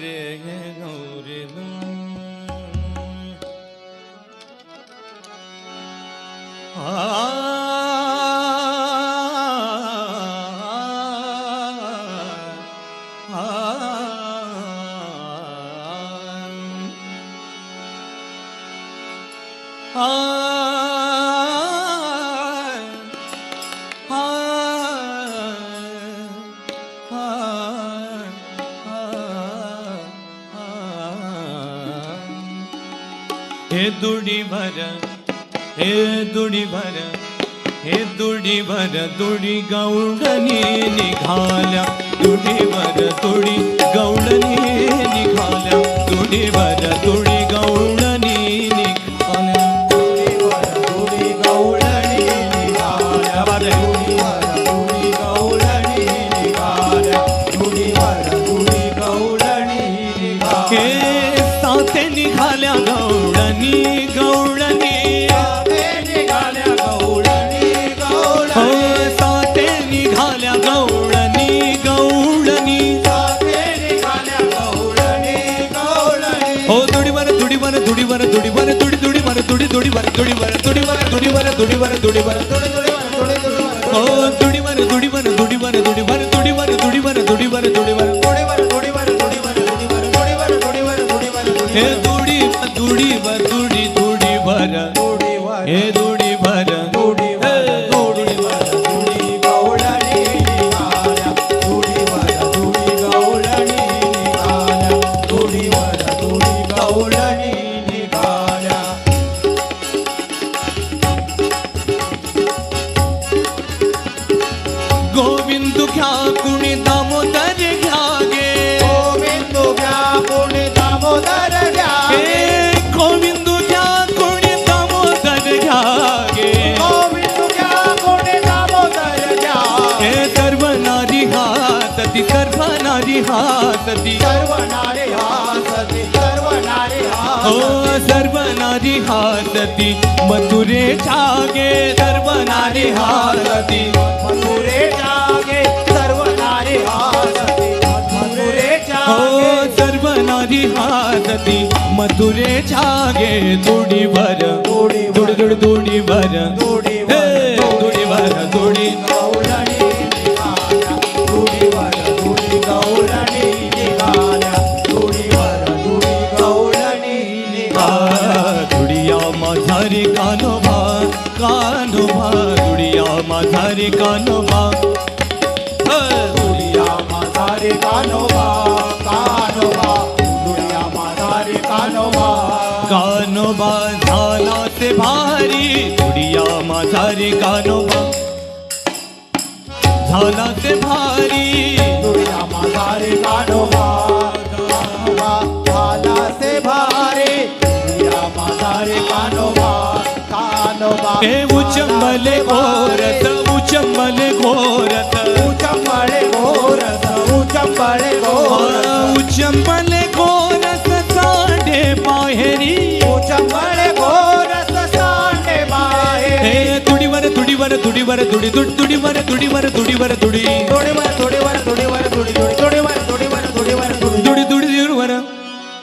रे गौरी हे दुडीवर हे दुडीवर हे दुडीवर दुडी गौडणी निघाल्या दुडीवर दुडी गौडणी निघाल्या दुडीवर दुडी गौडणी निघाल्या दुडीवर दुडी गवळणी निघाल्या दुडीवर दुडी गवळणी निघाल्या दुडीवर दुडी गवळणी निघाल्या हे साते निघाल्या गौडणी गौडणी साते निघाल्या गवळणी गवळणी हो साते निघाल्या गौडणी गौडणी साते निघाल्या गवळणी गवळणी हो दुडीवर दुडीवर दुडीवर दुडीवर दुडी दुडीवर दुडी दुडीवर दुडीवर दुडीवर दुडीवर दुडीवर दुडीवर हो दुडीवर दुडीवर दुडीवर दुडीवर दुडीवर दुडीवर दुडीवर दुडीवर हे दुडीवर दुडीवर दुडी दुडीवर हे दुडीवर गोविंद घ्या कुणी दामोदर घ्या गे गोविंद घ्या कोणी दामोदर घ्या हे गोविंद घ्या कुणी दामोदर घ्या गे गोविंद घ्या कोणी दामोदर घ्या हे सर्व नारी हासती सर्व नारी हासती सर्व नारी हासती सर्व नारी हो हासती सर्व नारी हासती मथुरे गे सर्व नारी हासती मथुरे जागे सर्व नारी हासती मथुरे हो जागे सर्व नारी हासती मथुरे गे दुडीवर दुडी दुडी दुडीवर हे दुडीवर दुडी गवळणी निघाल्या दुडीवर दुडी गवळणी निघाल्या दुडीवर दुडी गवळणी निघाल्या दुडिया माझारी कानोबा कानोबा दुडिया माझारी कानोबा दुडिया माझारे कानोबा कानोबा दुडिया माझारे कानोबा कानोबा झाला ते भारी दुडिया माझारी कानोबा झाला ते भारी दुडिया माझारे कानोबा कानोबा भाला से भारे दुडिया माझारे कानोबा कानोबा हे उचंबले घोरत उचंबले घोरत उचंबळे घोरस उचंबळे घोरस उचंबले घोरत साडे बाहेरी उचंबळे घोरस सांडे बाहेर हे दुडीवर दुडीवर दुडीवर दुडी दुड दुडीवर दुडीवर दुडीवर दुडी थोडीवर थोडीवर थोडीवर थोडी थोडी थोडीवर थोडीवर थोडीवर थोडी दुडी दुडी दुडीवर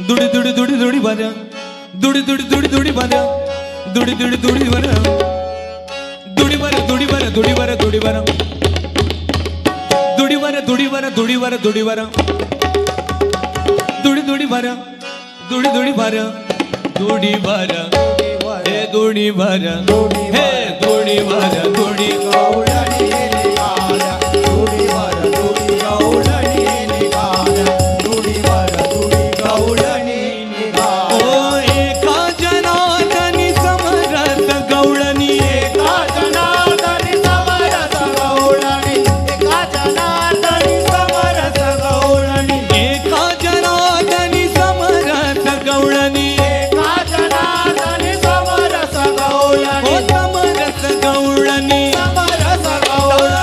दुडी दुडी दुडी दुडीवर दुडी दुडी दुडी दुडीवर दुडी दुडी दुडीवर दुडीवर दुडीवर दुडीवर दुडीवर दुडीवर दुडीवर दुडीवर दुडीवर दुडी दुडीवर दुडी दुडीवर दुडीवर हे दुडीवर हे दुडीवर दुडी गवळणी निघाल्या दुडीवर दुडी गवळणी निघाल्या दुडीवर दुडी गवळणी निघाल्या ओ एका जनार्दनी समरस गवळणी एका जनार्दनी समरस गवळणी एका जनार्दनी समरस गवळणी एका जनार्दनी समरस गवळणी एका जनार्दनी समरस ओ गवळणी समरस गवळणी समरस गवळणी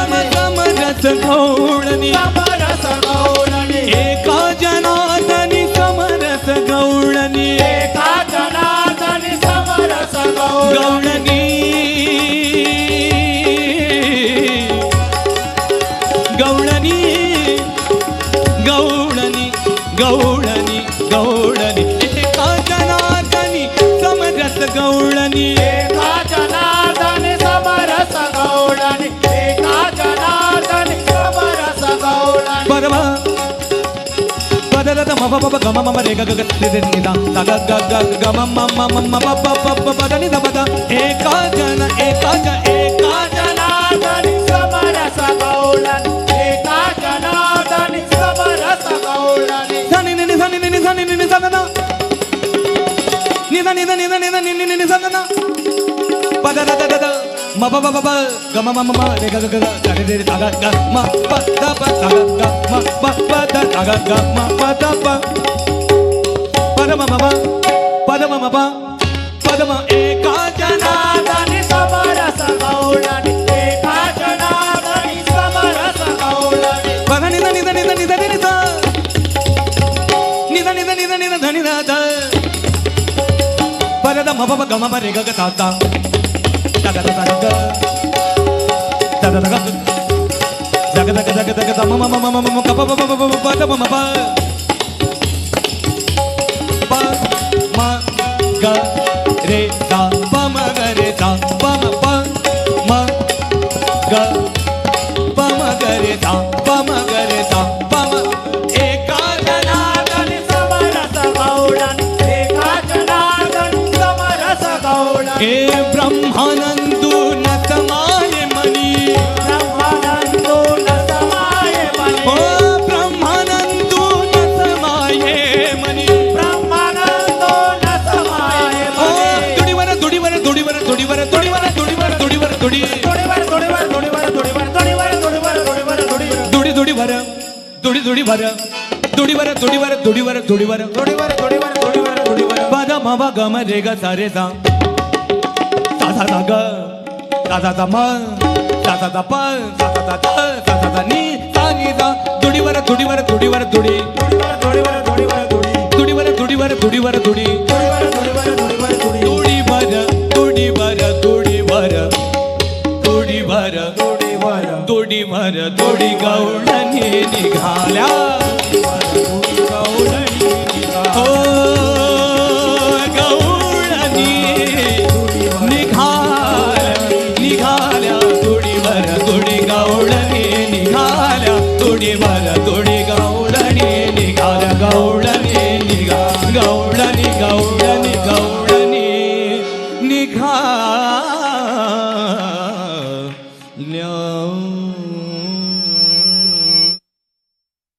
गवळणी गवळणी गवळणी एका जनार्दनी समरस गवळणी एका जनार्दनी समरस गवळणी एका जनार्दनी समरस गवळणी परम पदरत मम पप गम मम रे ग ग रे रे नि दा ग ग ग ग मम मम मम पप पप पद नि द पद एका जनार्दनी समरस गवळणी एका जनार्दनी समरस गवळणी धनि नि धनि नि धनि नि सदना नि धनि धनि धनि धनि नि नि सदना पदरत द म प प प ग म म रे ग ग ग रे रे ग ग म प द प ग ग म प प द ग ग म प द प पद म म पद म म पद म एका जनार्दनी समरस गवळणी एका जनार्दनी समरस गवळणी पद नि धनि धनि धनि धनि नि ध नि धनि धनि धनि धनि ध ध पद द म प प ग म रे ग ग ता ता ग ग ग ग ग ग जग जग जग जग द म म म म म क प प प प प द म म प प म ग रे सा प म ग रे सा प म प म ग प म ग रे सा प म ग रे सा प म एका जनार्दनी समरस गवळणी एका जनार्दनी समरस गवळणी हे ब्रह्मानंदू न समाये मनी ब्रह्मानंदो न समाये मनी ओ ब्रह्मानंदू न समाये मनी ब्रह्मानंदो न समाये ओ मनी दुडीवर दुडीवर दुडीवर दुडीवर दुडीवर दुडीवर दुडीवर दुडी दोडीवर दोडीवर दोडीवर दोडीवर दोडीवर दोडीवर दोडीवर दोडीवर दुडी दुडीवर दुडी दुडीवर दुडीवर दुडीवर दुडीवर दुडीवर दोडीवर दोडीवर दोडीवर दोडीवर पद म प ग म रे ग सा रे सा सा सा सा ग सा सा सा म सा सा सा प सा सा सा ध सा सा सा नि सा नि सा दुडीवर दुडीवर दुडीवर दुडी दोडीवर दोडीवर दोडीवर दोडी दुडीवर दुडीवर दुडीवर दुडी दोडीवर दोडीवर दोडीवर दोडी दुडीवर दुडीवर दुडीवर दुडीवर दोडीवर दुडीवर दुडी गवळणी निघाल्या हो गवळणी निघाल्या दुडीवर दुडी गवळणी निघाल्या दुडीवर दुडी गवळणी निघाल्या गवळणी गवळणी गवळणी गवळणी निघाल्या